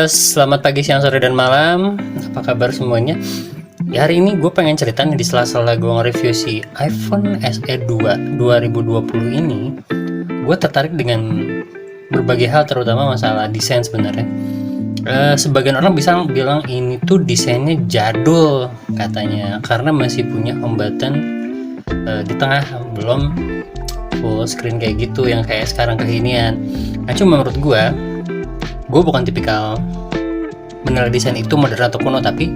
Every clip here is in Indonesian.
Selamat pagi, siang, sore, dan malam. Apa kabar semuanya? Ya, hari ini gue pengen cerita nih di sela-sela gue nge-review si iPhone SE 2 2020 ini. Gue tertarik dengan berbagai hal, terutama masalah desain sebenarnya. Sebagian orang bisa bilang ini tuh desainnya jadul katanya, karena masih punya home button di tengah, belum full screen kayak gitu yang kayak sekarang kekinian. Nah, cuma menurut gue bukan tipikal menilai desain itu modern atau kuno, tapi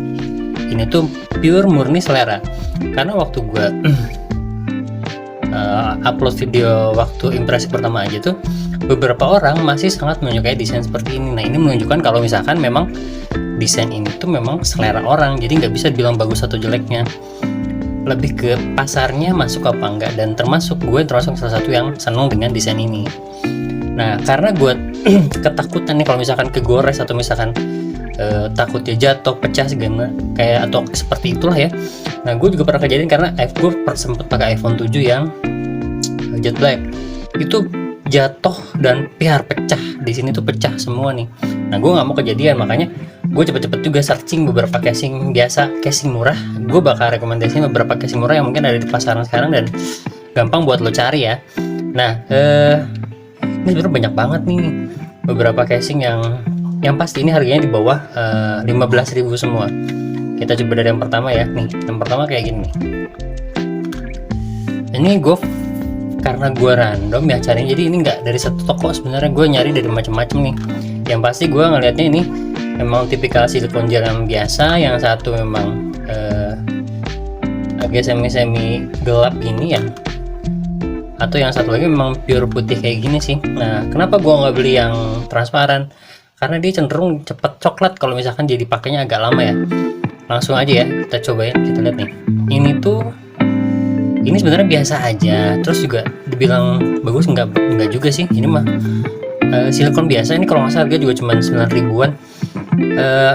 ini tuh pure murni selera. Karena waktu gue upload video waktu impresi pertama aja tuh, beberapa orang masih sangat menyukai desain seperti ini. Nah, ini menunjukkan kalau misalkan memang desain ini tuh memang selera orang, jadi nggak bisa bilang bagus atau jeleknya, lebih ke pasarnya masuk apa enggak. Dan termasuk salah satu yang seneng dengan desain ini. Nah, karena gue ketakutan nih kalau misalkan kegores atau misalkan takutnya jatuh, pecah segala kayak atau seperti itulah ya. Nah, gue juga pernah kejadian karena gue sempet pakai iPhone 7 yang jet black. Itu jatuh dan piar pecah. Di sini tuh pecah semua nih. Nah, gue nggak mau kejadian, makanya gue cepet-cepet juga searching beberapa casing biasa, casing murah. Gue bakal rekomendasiin beberapa casing murah yang mungkin ada di pasaran sekarang dan gampang buat lo cari ya. Nah, ini sebenarnya banyak banget nih beberapa casing yang pasti ini harganya di bawah 15.000 semua. Kita coba dari yang pertama ya. Nih, yang pertama kayak gini nih. Ini gue karena gue random ya cari, jadi ini nggak dari satu toko, sebenarnya gue nyari dari macam-macam nih. Yang pasti gue ngelihatnya ini memang tipikal silikon gel yang biasa, yang satu memang agak semi gelap gini ya, atau yang satu lagi memang pure putih kayak gini sih. Nah, kenapa gue nggak beli yang transparan? Karena dia cenderung cepet coklat kalau misalkan dia dipakainya agak lama ya. Langsung aja ya, kita cobain, kita lihat nih. Ini sebenarnya biasa aja. Terus juga dibilang bagus enggak juga sih. Ini mah silikon biasa. Ini kalau nggak salah harga juga cuma 9 ribuan.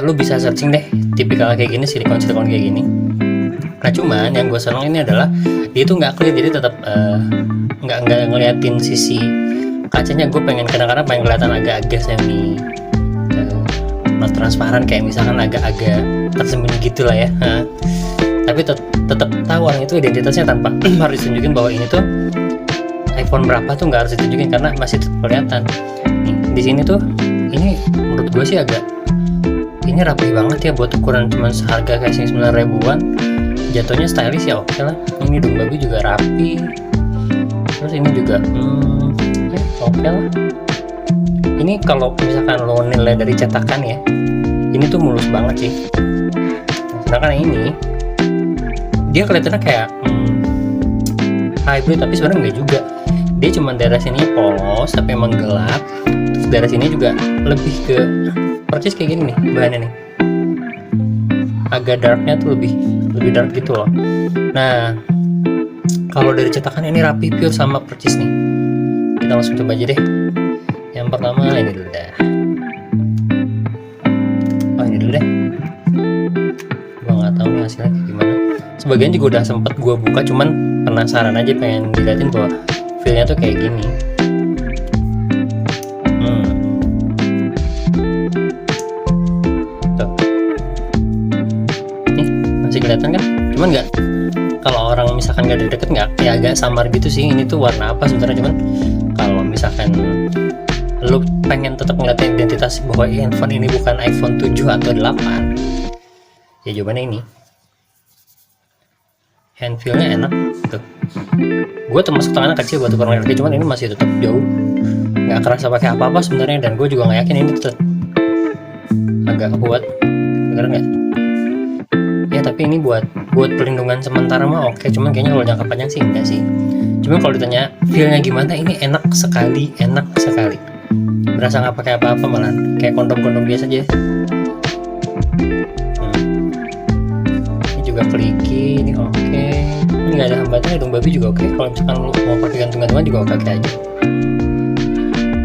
Lu bisa searching deh tipikal kayak gini, silikon kayak gini. Nah, cuman yang gue seneng ini adalah dia itu nggak clear, jadi tetap nggak ngeliatin sisi kacanya. Gue kadang-kadang pengen kelihatan agak-agak semi not transparan, kayak misalkan agak-agak tersembunyi gitulah ya. Tapi tetap tahu orang itu identitasnya tanpa harus ditunjukin bahwa ini tuh iPhone berapa, tuh nggak harus ditunjukin karena masih tetap kelihatan. Nih, di sini tuh ini menurut gue sih ini rapi banget ya buat ukuran cuma seharga casing 9 ribuan. Jatuhnya stylish ya, oke lah. Ini dong babi juga rapi. Terus ini juga oke lah. Ini kalau misalkan lo nilai dari cetakan ya, ini tuh mulus banget sih. Sedangkan ini dia kelihatannya kayak hybrid, tapi sebenarnya enggak juga. Dia cuma daerah sini polos tapi emang gelap. Terus daerah sini juga lebih ke persis kayak gini nih bahannya nih. Agak darknya tuh lebih dark gitu loh. Nah, kalau dari cetakan ini rapi pure sama persis nih. Kita langsung coba aja deh. Yang pertama ini dulu dah. Ini dulu deh. Gua nggak tahu nih hasilnya gimana. Sebagian juga udah sempet gua buka, cuman penasaran aja, pengen dilihatin bahwa feelnya tuh kayak gini. Tuh. Nih, masih kelihatan kan? Cuman nggak, kalau orang misalkan nggak dari deket nggak, ya agak samar gitu sih. Ini tuh warna apa sebenarnya, cuman kalau misalkan lu pengen tetap ngeliatin identitas bahwa handphone ini bukan iPhone 7 atau 8, ya jawabannya ini. Hand feel-nya enak tuh. Gue termasuk tangannya kecil buat ukuran kaki, cuman ini masih tetap jauh, nggak kerasa pakai apa-apa sebenarnya. Dan gue juga nggak yakin ini tetap agak kuat, bener nggak? Ya, tapi ini buat pelindungan sementara mah oke. Cuman kayaknya kalau jangka panjang sih enggak sih. Cuman kalau ditanya feel-nya gimana, ini enak sekali. Berasa nggak pakai apa-apa, malah kayak kondom biasa aja. Ini juga kliki, ini oke. Ini nggak ada hambatannya, dong babi juga oke. Kalau misalkan lu mau pakai gantung-gantungan juga oke aja.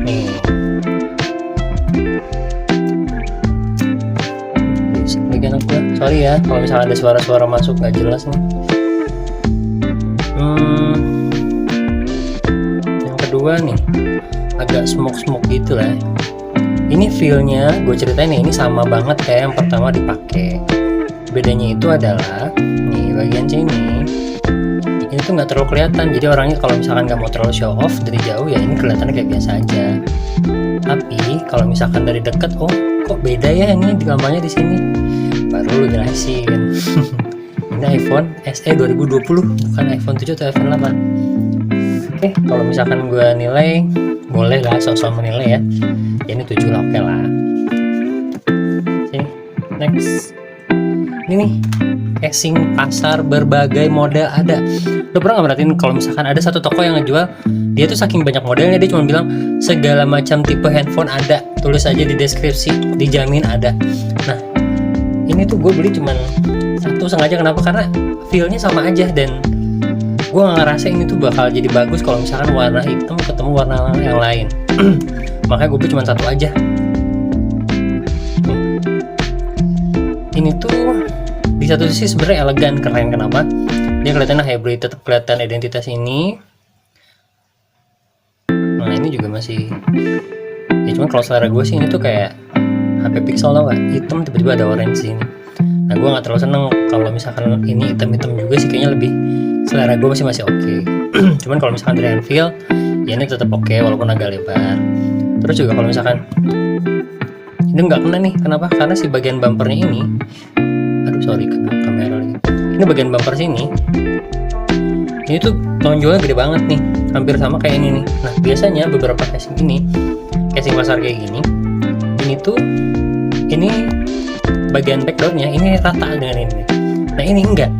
Nih, lagi anak gue. Sorry ya kalau misalnya ada suara-suara masuk nggak jelas nih. Yang kedua nih, agak smoke gitu lah. Ini feelnya gue ceritain nih, ini sama banget kayak yang pertama dipakai. Bedanya itu adalah nih bagian sini ini tuh nggak terlalu kelihatan, jadi orangnya kalau misalkan nggak mau terlalu show off dari jauh ya ini kelihatannya kayak biasa aja. Tapi kalau misalkan dari dekat, oh kok beda ya ini di gambarnya di sini, baru lu jelasin. Ini iPhone SE 2020 bukan iPhone 7 atau iPhone 8. Oke, kalau misalkan gue nilai, boleh lah sok-sok menilai ya. Ini 7 lah, oke lah. Sini, next. Ini nih, casing pasar berbagai model ada. Lo pernah nggak merhatiin kalau misalkan ada satu toko yang ngejual, dia tuh saking banyak modelnya dia cuma bilang segala macam tipe handphone ada, tulis aja di deskripsi, dijamin ada. Nah, ini tuh gue beli cuman satu sengaja, kenapa? Karena feelnya sama aja dan gue nggak ngerasa ini tuh bakal jadi bagus kalau misalkan warna hitam ketemu warna yang lain. Makanya gue beli cuma satu aja. Ini tuh di satu sisi sebenarnya elegan, keren. Kenapa? Dia kelihatannya hybrid, tetap kelihatan identitas ini. Nah ini juga masih ya, cuman kalau selera gue sih ini tuh kayak HP Pixel tau gak? Hitam tiba-tiba ada orange sini. Nah gue nggak terlalu seneng kalau misalkan ini hitam-hitam juga sih, kayaknya lebih selera gue masih oke. Cuman kalau misalkan dari hand feel ya ini tetap oke walaupun agak lebar. Terus juga kalau misalkan ini nggak kena nih, kenapa? Karena si bagian bumpernya ini, aduh sorry kena kamera lagi. Ini bagian bumper sini, ini tuh tonjolnya gede banget nih, hampir sama kayak ini nih. Nah biasanya beberapa casing gini, casing pasar kayak gini, ini bagian backdoornya ini rata dengan ini. Nah ini enggak,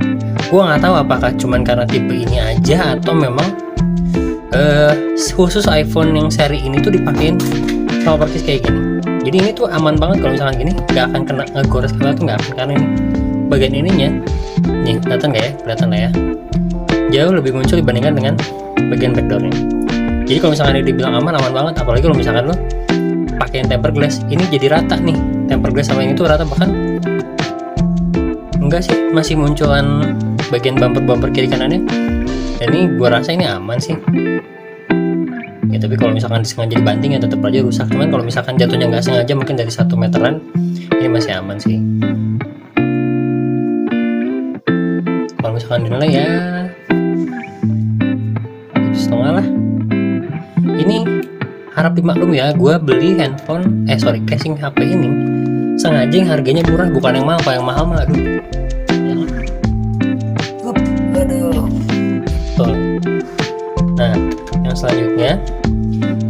gue nggak tahu apakah cuman karena tipe ini aja atau memang khusus iPhone yang seri ini tuh dipakein sama persis kayak gini. Jadi ini tuh aman banget kalau misalkan gini, nggak akan kena ngegores kamera tuh, nggak akan, karena ini bagian ininya nih kelihatan nggak ya, kelihatan lah ya, jauh lebih muncul dibandingkan dengan bagian backdoornya. Jadi kalau misalkan dia dibilang aman banget, apalagi kalau misalkan lo pakein tempered glass, ini jadi rata nih, tempered glass sama ini tuh rata, bahkan enggak sih, masih munculan bagian bumper kiri kanannya. Dan ini gua rasa ini aman sih ya, tapi kalau misalkan disengaja dibanting ya tetap aja rusak. Cuman kalau misalkan jatuhnya nggak sengaja, mungkin dari 1 meteran, ini masih aman sih. Kalau misalkan dinilai ya 7,5 lah. Ini harap dimaklum ya, gue beli handphone casing HP ini sengaja yang harganya murah, bukan yang mahal. Yang mahal mah aduh tuh. Nah yang selanjutnya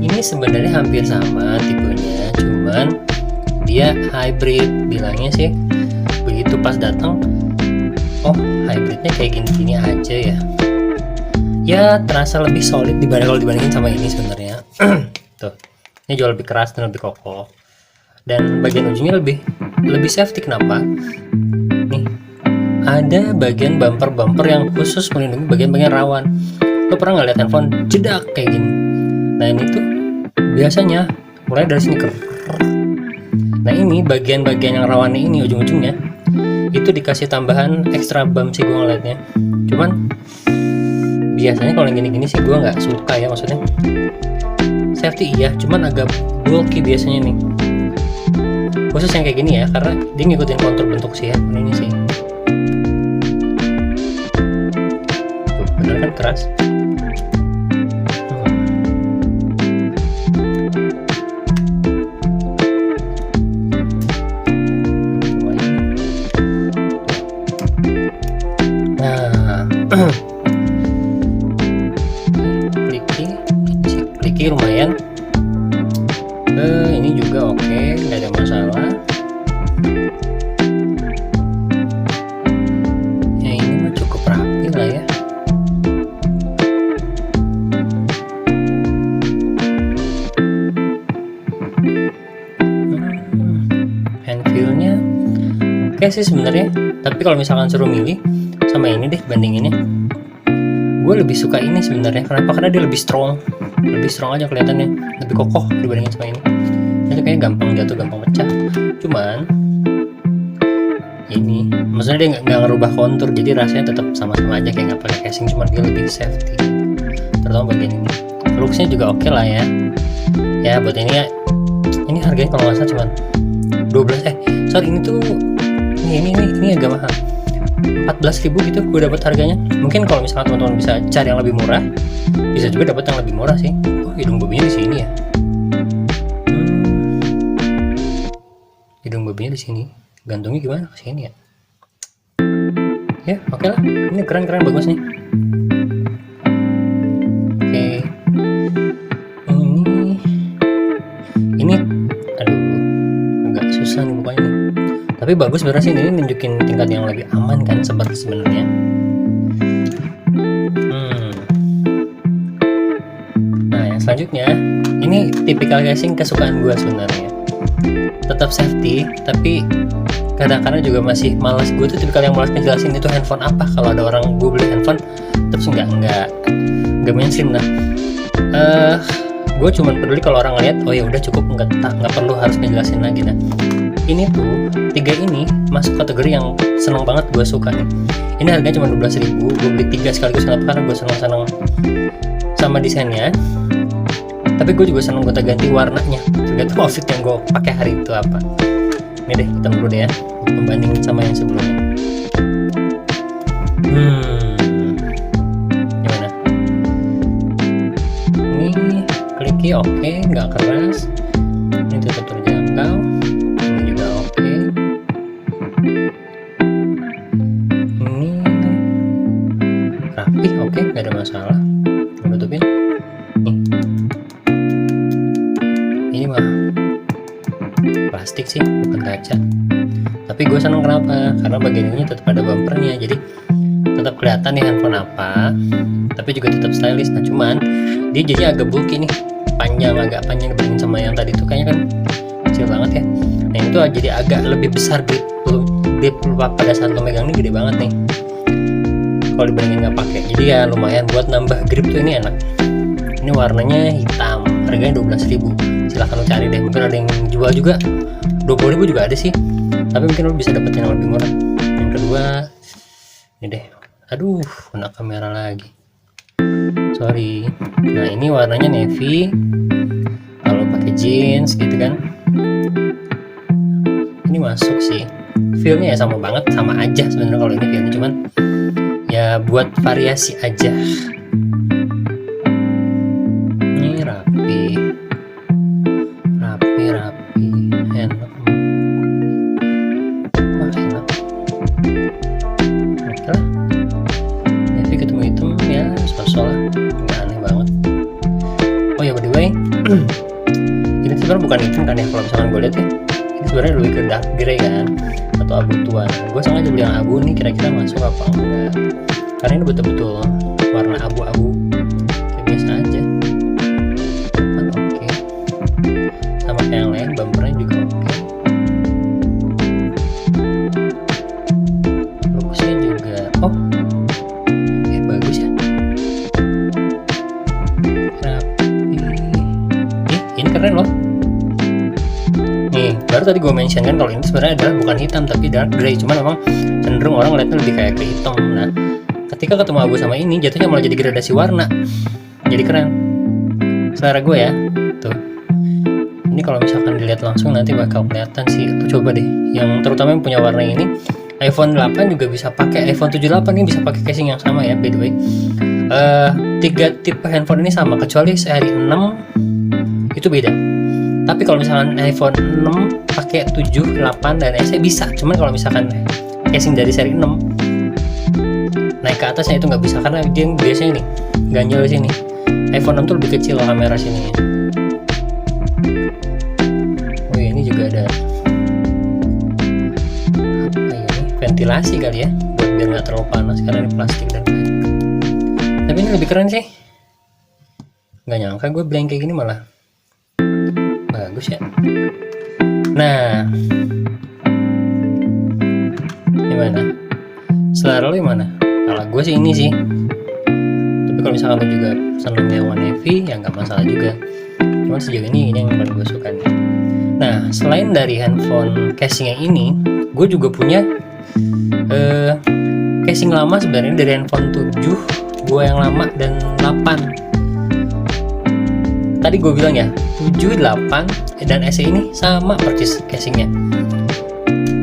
ini sebenarnya hampir sama tipenya, cuman dia hybrid bilangnya sih begitu. Pas datang, oh hybridnya kayak gini-gini aja ya. Ya terasa lebih solid dibandingin sama ini sebenarnya. Tuh, ini jauh lebih keras dan lebih kokoh. Dan bagian ujungnya lebih safety. Kenapa? Nih, ada bagian bumper yang khusus melindungi bagian-bagian rawan. Lo pernah nggak lihat handphone jedak kayak gini? Nah ini tuh biasanya mulai dari sini ke. Nah ini bagian-bagian yang rawannya ini ujung-ujungnya itu dikasih tambahan extra bump sih gue ngeliatnya. Cuman biasanya kalau yang gini-gini sih gue nggak suka ya, maksudnya safety iya, cuman agak bulky biasanya nih, khusus yang kayak gini ya, karena dia ngikutin kontur bentuk sih ya. Ini sih tuh, bener kan keras. Kliki lumayan. Ini juga oke, nggak ada masalah. Ya ini mah cukup rapi lah ya. Hand feel-nya oke sih sebenarnya. Tapi kalau misalkan suruh milih sama ini deh, bandinginnya, gue lebih suka ini sebenarnya. Kenapa? Karena dia lebih strong aja kelihatannya, lebih kokoh dibandingin sama ini. Ini kayaknya gampang jatuh, gampang pecah. Cuman ini maksudnya dia nggak ngerubah kontur, jadi rasanya tetap sama-sama aja kayak nggak pakai casing, cuman dia lebih safety, terutama bagian ini. Looksnya juga oke lah ya. Ya buat ini ya Ini harganya kalau nggak salah cuma 12 sorry ini tuh ini agak mahal, 14.000 gitu gue dapat harganya. Mungkin kalau misalnya teman-teman bisa cari yang lebih murah, bisa juga dapat yang lebih murah sih. Oh, hidung babinya di sini ya. Hidung babinya di sini. Gantungnya gimana ke sini ya? Ya, oke lah. Ini keren bagus nih. Oke. Ini aduh, agak susah nih bukanya nih. Tapi bagus sebenarnya sih, ini nunjukin tingkat yang lebih aman kan sebenarnya. Nah, yang selanjutnya ini tipikal casing kesukaan gue sebenarnya. Tetap safety, tapi kadang-kadang juga masih malas. Gue tuh tipikal yang malas ngejelasin itu handphone apa. Kalau ada orang gue beli handphone terus nggak mainstream. Nah, gue cuma peduli kalau orang ngeliat, oh ya udah cukup, nggak perlu harus ngejelasin lagi. Nah, ini tuh 3 ini masuk kategori yang seneng banget gue suka nih. Ini harganya cuma 12.000. Gue beli 3 sekaligus karena gue seneng sama desainnya. Tapi gue juga seneng gonta-ganti warnanya, tergantung outfit yang gue pakai hari itu apa. Ini deh, hitam dulu deh ya, membandingin sama yang sebelumnya. Gimana? Ini kliki oke, nggak keras. Ini tutup terjangkau. Ini juga oke. Ini rapi, oke, nggak ada masalah. Gue tutupin. Nih. Ini mah plastik sih, bukan kaca. Tapi gue seneng kenapa? Karena bagian ini tetap ada bumpernya, jadi tetap kelihatan nih handphone apa, tapi juga tetap stylish. Nah, cuman dia jadi agak bulky nih, agak panjang dibanding sama yang tadi tuh, kayaknya kan kecil banget ya. Nah, itu jadi agak lebih besar grip pada saat lo megang, ini gede banget nih kalau dibandingin nggak pakai. Jadi ya lumayan buat nambah grip tuh, ini enak. Ini warnanya hitam, harganya 12.000. Silahkan lo cari deh, mungkin ada yang jual juga 20.000 juga ada sih, tapi mungkin lo bisa dapetin yang lebih murah. Yang kedua ini deh, aduh kena kamera lagi, sorry. Nah, ini warnanya navy, kalau pakai jeans gitu kan, ini masuk sih. Feelnya ya sama banget, sama aja sebenarnya kalau ini feelnya, cuman ya buat variasi aja. Ini rapi, enak. Wah, enak. Oke lah. Navy ketemu hitam ya, sosok lah, nggak aneh banget. Oh ya, by the way, ini sebenarnya bukan hitam kan ya, kalau misalkan gue lihat ya, ini sebenarnya lebih ke dark grey kan, atau abu tua. Gue sengaja beli yang abu nih, kira-kira masuk apa enggak, karena ini betul-betul warna abu-abu kayak biasa aja. Oke, sama kayak yang lain, bumpernya juga oke. Fokusnya juga bagus ya, rapi. Ini keren loh. Nih, baru tadi gue mention kan kalau ini sebenarnya adalah bukan hitam tapi dark grey, cuman memang cenderung orang ngeliatnya lebih kayak ke hitam. Nah, ketika ketemu abu sama ini, jatuhnya malah jadi gradasi warna, jadi keren. Selera gue ya, tuh. Ini kalau misalkan dilihat langsung nanti bakal kelihatan sih. Tuh, coba deh, yang terutama yang punya warna ini, iPhone 8 juga bisa pakai, iPhone 78 ini bisa pakai casing yang sama ya, by the way. 3 tipe handphone ini sama, kecuali seri 6 itu beda. Tapi kalau misalkan iPhone 6 pakai 7, 8 dan SE bisa. Cuman kalau misalkan casing dari seri 6 naik ke atasnya itu nggak bisa, karena dia biasanya nih ganjel di sini. iPhone 6 tuh lebih kecil kamera sininya. Oh, ini juga ada apa ya, ini ventilasi kali ya, buat biar nggak terlalu panas karena ini plastik dan kaca. Tapi ini lebih keren sih. Nggak nyangka gue beli yang kayak gini malah bagus ya. Nah, gimana? Selera lo gimana? Kalau gue sih ini sih. Tapi kalau misalkan lo juga seneng yang warna navy, ya nggak masalah juga. Cuman sejauh ini yang paling gue suka nih. Nah, selain dari handphone casing yang ini, gue juga punya casing lama sebenarnya dari handphone 7 gue yang lama dan 8. tadi gue bilang ya 7, 8 dan SE ini sama persis casingnya,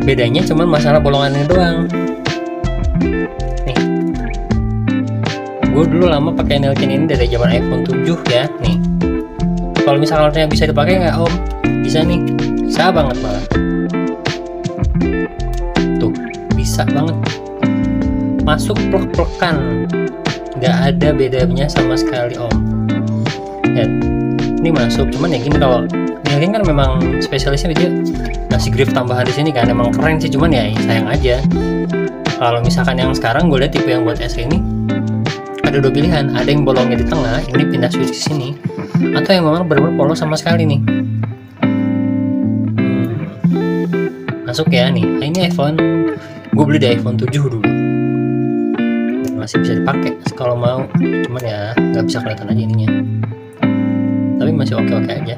bedanya cuma masalah bolongannya doang. Nih, gue dulu lama pakai Nelkin ini dari zaman iPhone 7 ya. Nih, kalau misalnya bisa dipakai nggak Om? Bisa nih, bisa banget malah. Tuh, bisa banget. Masuk plek-plekan, nggak ada bedanya sama sekali Om. Lihat, ini masuk. Cuman ya gini, kalau Nelkin kan memang spesialisnya dia ngasih grip tambahan di sini kan, emang keren sih. Cuman ya sayang aja. Kalau misalkan yang sekarang gue lihat tipe yang buat SE ini ada dua pilihan, ada yang bolongnya di tengah, ini pindah switch ke sini, atau yang memang benar-benar polos sama sekali nih. Masuk ya nih. Nah, ini iPhone, gue beli di iPhone 7 dulu. Dan masih bisa dipakai kalau mau, cuman ya nggak bisa kelihatan aja ininya. Tapi masih oke-oke aja.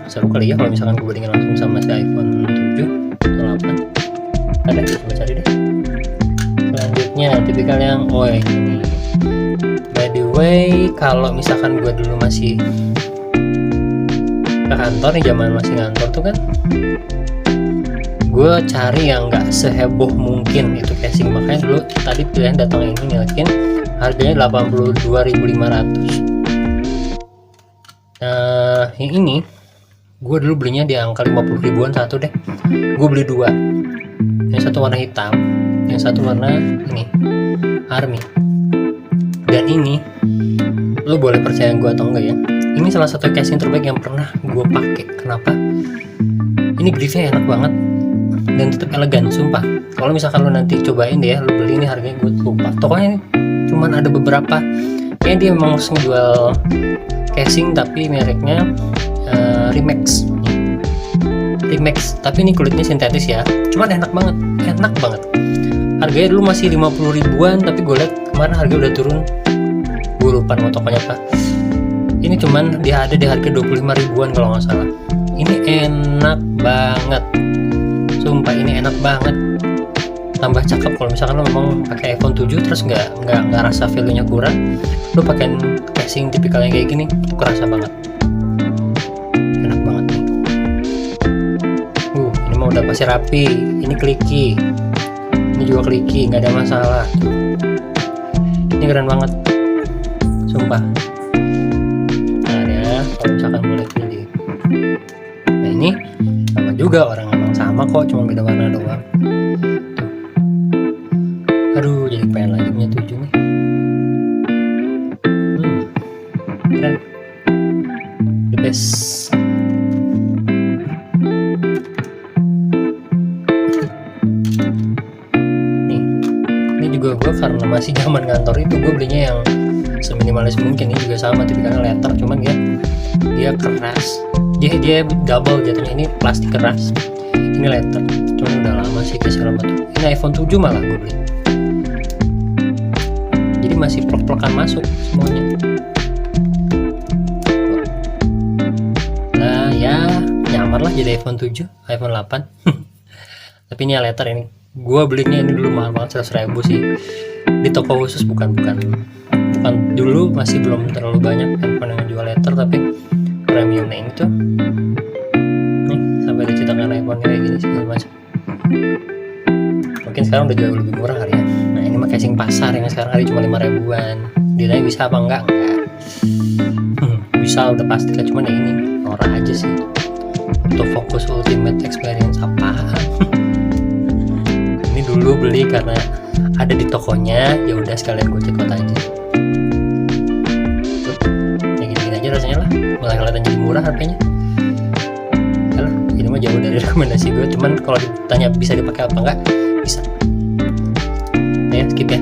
Seru kali ya kalau misalkan gue bandingin langsung sama si iPhone 7 atau 8. Ada, coba cari deh. Selanjutnya tipikal yang ini. By the way, kalau misalkan gue dulu masih ke kantor nih, zaman masih ngantor tuh kan, gue cari yang nggak seheboh mungkin itu casing. Makanya dulu tadi pilihan datang ini Nelkin, harganya 82.500. Nah, yang ini gue dulu belinya di angka 50 ribuan satu deh. Gue beli dua, yang satu warna hitam, yang satu warna ini army. Dan ini lo boleh percaya gue atau enggak ya, ini salah satu casing terbaik yang pernah gue pakai. Kenapa? Ini gripnya enak banget dan tetap elegan, sumpah. Kalau misalkan lo nanti cobain deh, lo beli ini, harganya gue lupa. Tokonya ini cuman ada beberapa. Kayaknya dia memang jual casing tapi mereknya Remax. Remax. Tapi ini kulitnya sintetis ya. Cuman enak banget, enak banget. Harganya dulu masih 50 ribuan, tapi gue lihat kemarin harga udah turun. Gue lupa nama tokonya apa. Ini cuman dia ada di harga 25 ribuan kalau nggak salah. Ini enak banget, sumpah ini enak banget. Tambah cakep kalau misalkan lo memang pakai iPhone 7 terus nggak rasa value-nya kurang, lo pakai casing tipikal yang kayak gini itu kerasa banget. Enak banget nih. Ini mah udah pasti rapi. Ini kliki, ini juga kliki, nggak ada masalah. Ini keren banget, sumpah. Kalau misalkan boleh pilih, nah ini sama juga, orang emang sama kok, cuma beda warna doang. Tuh. Aduh, jadi pengen lagi punya 7 nih. Keren, the best. Nih, ini juga gue karena masih zaman kantor itu, gue belinya yang seminimalis mungkin. Ini juga sama tipikalnya leather, cuman dia keras, dia double jatuhnya. Ini plastik keras, ini leather, cuman udah lama sih ke segala macam. Ini iPhone 7 malah gue beli, jadi masih plek-plekan masuk semuanya. Nah ya nyamar lah jadi iPhone 7, iPhone 8. Tapi ini leather. Ini gue belinya ini dulu mahal banget, 100.000 sih di toko khusus, bukan dulu masih belum terlalu banyak handphone yang jual leather tapi premium. Nah ini tuh nih sampai dicetakan iPhone kayak gini segala macam. Mungkin sekarang udah jauh lebih murah kali ya. Nah ini mah casing pasar yang sekarang hari cuma 5 ribuan. Ditanya bisa apa enggak? Bisa udah pasti lah, cuman ya ini norak aja sih. Autofocus Ultimate Experience apaan? Ini dulu beli karena ada di tokonya, ya udah sekalian gue cekot aja. Rasanya lah malah kelihatan jadi murah harganya. Yalah, ini mah jauh dari rekomendasi gue. Cuman kalau ditanya bisa dipakai apa enggak, bisa. Ya skip ya.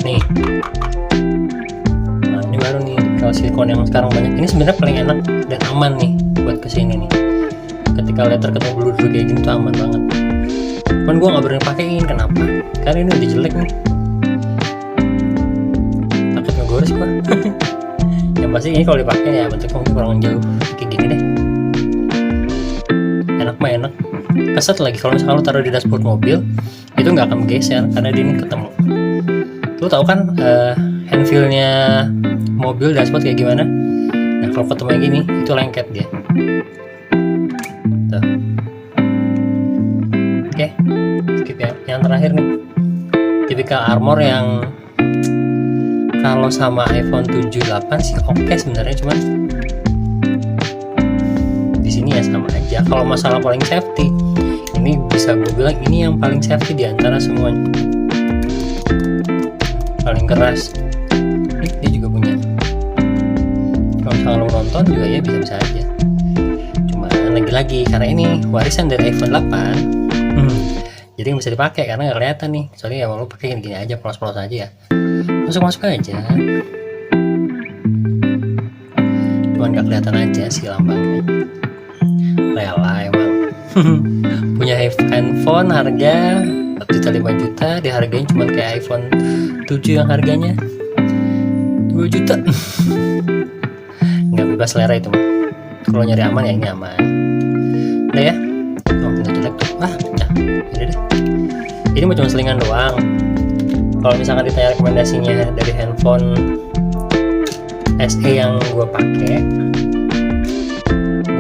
Nih, nah ini baru nih kalau silikon yang sekarang banyak. Ini sebenarnya paling enak dan aman nih buat kesini nih. Ketika letter ketemu blur kayak gini tuh aman banget. Cuman gue nggak berani pakein. Kenapa? Karena ini udah jelek nih. Takut ngegores gue. Yang pasti ini kalau dipakai ya bentuknya mungkin kurang jauh kayak gini deh. Enak mah enak, keset lagi kalau misalkan lo taruh di dashboard mobil itu nggak akan geser karena dia ini ketemu. Lo tahu kan and feel-nya mobil dashboard kayak gimana. Nah kalau ketemu yang gini itu lengket dia tuh. Oke, skip ya. Yang terakhir nih, tipikal armor yang kalau sama iPhone 7 8 sih oke sebenarnya, cuman di sini ya sama aja. Kalau masalah paling safety, ini bisa gue bilang ini yang paling safety di antara semuanya, paling keras. Dia juga punya. Kalau misalnya lo nonton juga ya bisa-bisa aja. Cuma lagi-lagi karena ini warisan dari iPhone 8, jadi nggak bisa dipakai karena nggak kelihatan nih. Soalnya ya lo pakai gini aja, polos-polos aja ya. Masuk aja. Cuman nggak kelihatan aja sih lambangnya. Rela emang. Punya handphone harga 4,5 juta, dihargain cuma kayak iPhone 7 yang harganya 2 juta. Nggak bebas selera itu mah. Kalau nyari aman ya ini aman. Udah ya. Oh nggak jelek tuh. Pecah. Udah deh. Ini cuma selingan doang. Kalau misalkan ditanya rekomendasinya dari handphone SE yang gue pakai,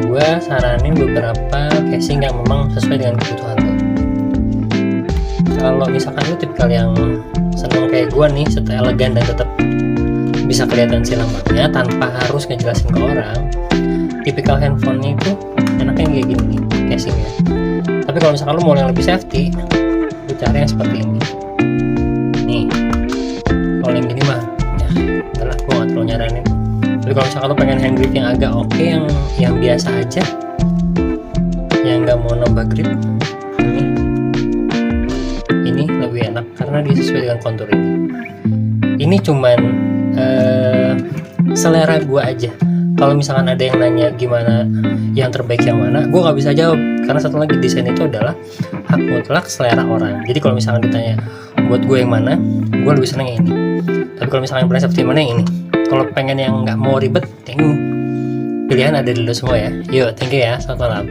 gue saranin beberapa casing yang memang sesuai dengan kebutuhan lo. Kalau misalkan lo tipikal yang seneng kayak gue nih, serta elegan dan tetap bisa kelihatan si lambangnya tanpa harus ngejelasin ke orang, tipikal handphonenya itu enaknya kayak gini nih casingnya. Tapi kalau misalkan lo mau yang lebih safety, lo cari yang seperti ini. Nih, kalau yang gini mah ya udahlah, gue gak terlalu nyaranin. Tapi kalau misalkan lo pengen hand grip yang agak oke, yang biasa aja, yang nggak mau nambah grip, ini lebih enak karena dia sesuai dengan kontur ini. Ini cuman selera gue aja. Kalau misalkan ada yang nanya gimana yang terbaik yang mana, gue nggak bisa jawab karena satu lagi desain itu adalah hak mutlak selera orang. Jadi kalau misalkan ditanya buat gue yang mana, gue lebih seneng yang ini. Tapi kalau misalkan yang safety mana yang ini. Kalau pengen yang nggak mau ribet, pilihan ada di lo semua ya. Yuk, thank you ya, selamat malam.